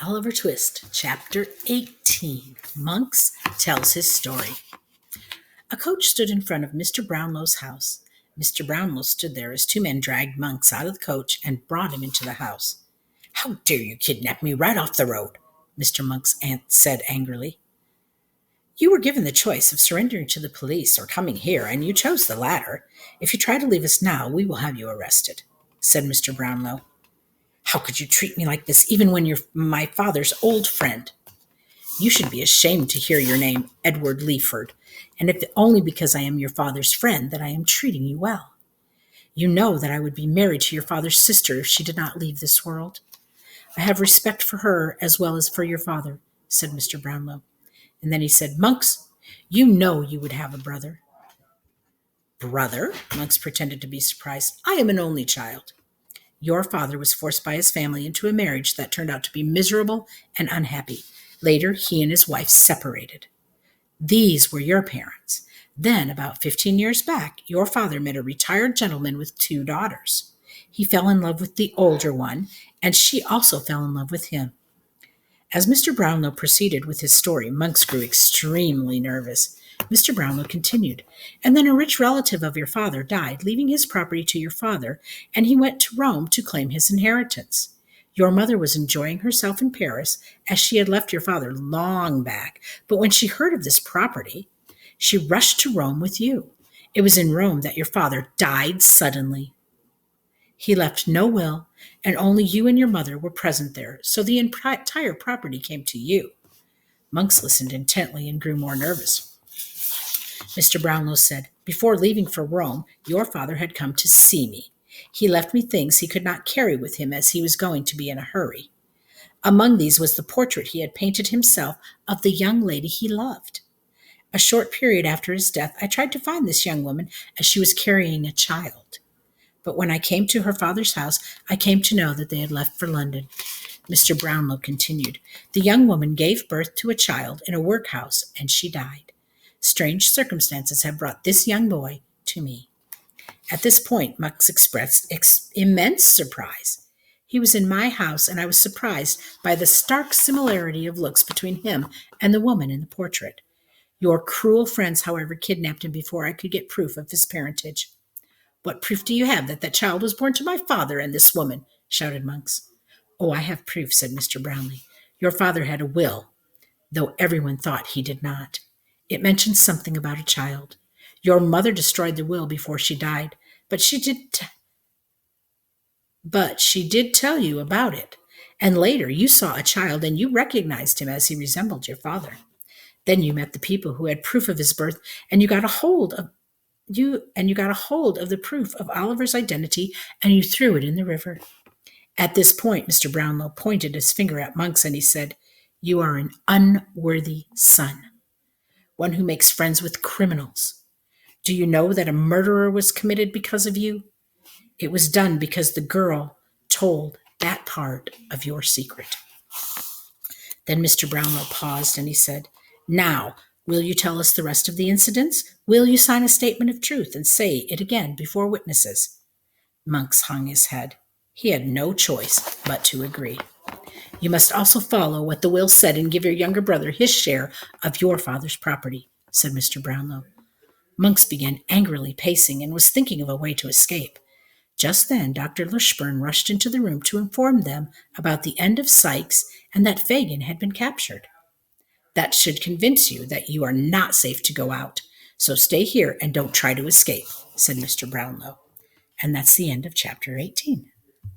Oliver Twist, Chapter 18. Monks tells his story. A coach stood in front of Mr. Brownlow's house. Mr. Brownlow stood there as two men dragged Monks out of the coach and brought him into the house. "How dare you kidnap me right off the road?" Mr. Monks said angrily. "You were given the choice of surrendering to the police or coming here, and you chose the latter. If you try to leave us now, we will have you arrested," said Mr. Brownlow. "How could you treat me like this, even when you're my father's old friend? You should be ashamed to hear your name, Edward Leeford, and if only because I am your father's friend that I am treating you well. You know that I would be married to your father's sister if she did not leave this world. I have respect for her as well as for your father," said Mr. Brownlow. And then he said, "Monks, you know you would have a brother." "Brother?" Monks pretended to be surprised. "I am an only child. Your father was forced by his family into a marriage that turned out to be miserable and unhappy. Later, he and his wife separated. These were your parents. Then, about 15 years back, your father met a retired gentleman with 2 daughters. He fell in love with the older one, and she also fell in love with him." As Mr. Brownlow proceeded with his story, Monks grew extremely nervous. Mr. Brownlow continued, "And then a rich relative of your father died, leaving his property to your father, and he went to Rome to claim his inheritance. Your mother was enjoying herself in Paris, as she had left your father long back, but when she heard of this property, she rushed to Rome with you. It was in Rome that your father died suddenly. He left no will, and only you and your mother were present there, so the entire property came to you." Monks listened intently and grew more nervous. Mr. Brownlow said, "Before leaving for Rome, your father had come to see me. He left me things he could not carry with him as he was going to be in a hurry. Among these was the portrait he had painted himself of the young lady he loved. A short period after his death, I tried to find this young woman as she was carrying a child. But when I came to her father's house, I came to know that they had left for London." Mr. Brownlow continued, "The young woman gave birth to a child in a workhouse, and she died. Strange circumstances have brought this young boy to me." At this point, Monks expressed immense surprise. "He was in my house, and I was surprised by the stark similarity of looks between him and the woman in the portrait. Your cruel friends, however, kidnapped him before I could get proof of his parentage." "What proof do you have that that child was born to my father and this woman?" shouted Monks. "Oh, I have proof," said Mr. Brownlee. "Your father had a will, though everyone thought he did not. It mentioned something about a child. Your mother destroyed the will before she died, but she did tell you about it. And later you saw a child and you recognized him as he resembled your father. Then you met the people who had proof of his birth, and you got a hold of the proof of Oliver's identity, and you threw it in the river." At this point, Mr. Brownlow pointed his finger at Monks, and he said, "You are an unworthy son, one who makes friends with criminals. Do you know that a murder was committed because of you? It was done because the girl told that part of your secret." Then Mr. Brownlow paused, and he said, "Now, will you tell us the rest of the incidents? Will you sign a statement of truth and say it again before witnesses?" Monks hung his head. He had no choice but to agree. "You must also follow what the will said and give your younger brother his share of your father's property," said Mr. Brownlow. Monks began angrily pacing and was thinking of a way to escape. Just then, Dr. Lushburn rushed into the room to inform them about the end of Sikes and that Fagin had been captured. "That should convince you that you are not safe to go out. So stay here and don't try to escape," said Mr. Brownlow. And that's the end of Chapter 18.